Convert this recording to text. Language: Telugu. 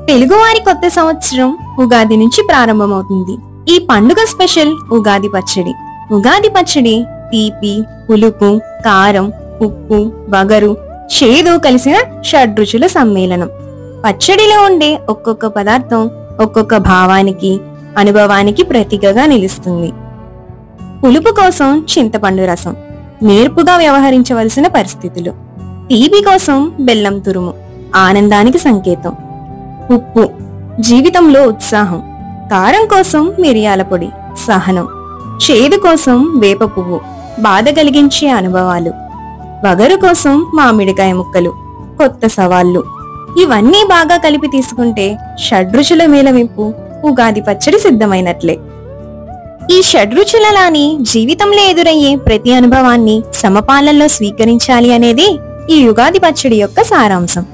తెలుగువారి కొత్త సంవత్సరం ఉగాది నుంచి ప్రారంభమవుతుంది. ఈ పండుగ స్పెషల్ ఉగాది పచ్చడి. ఉగాది పచ్చడి తీపి, పులుపు, కారం, ఉప్పు, వగరు, చేదు కలిసిన షడ్రుచుల సమ్మేళనం. పచ్చడిలో ఉండే ఒక్కొక్క పదార్థం ఒక్కొక్క భావానికి, అనుభవానికి ప్రతీకగా నిలుస్తుంది. పులుపు కోసం చింతపండు రసం, నేర్పుగా వ్యవహరించవలసిన పరిస్థితులు. తీపి కోసం బెల్లం తురుము, ఆనందానికి సంకేతం. ఉప్పు, జీవితంలో ఉత్సాహం. కారం కోసం మిరియాల పొడి, సహనం. చేదు కోసం వేప పువ్వు, బాధ కలిగించే అనుభవాలు. వగరు కోసం మామిడికాయ ముక్కలు, కొత్త సవాళ్లు. ఇవన్నీ బాగా కలిపి తీసుకుంటే షడ్రుచుల మేళవింపు ఉగాది పచ్చడి సిద్ధమైనట్లే. ఈ షడ్రుచులలాని జీవితంలో ఎదురయ్యే ప్రతి అనుభవాన్ని సమపాలనలో స్వీకరించాలి అనేది ఈ ఉగాది పచ్చడి యొక్క సారాంశం.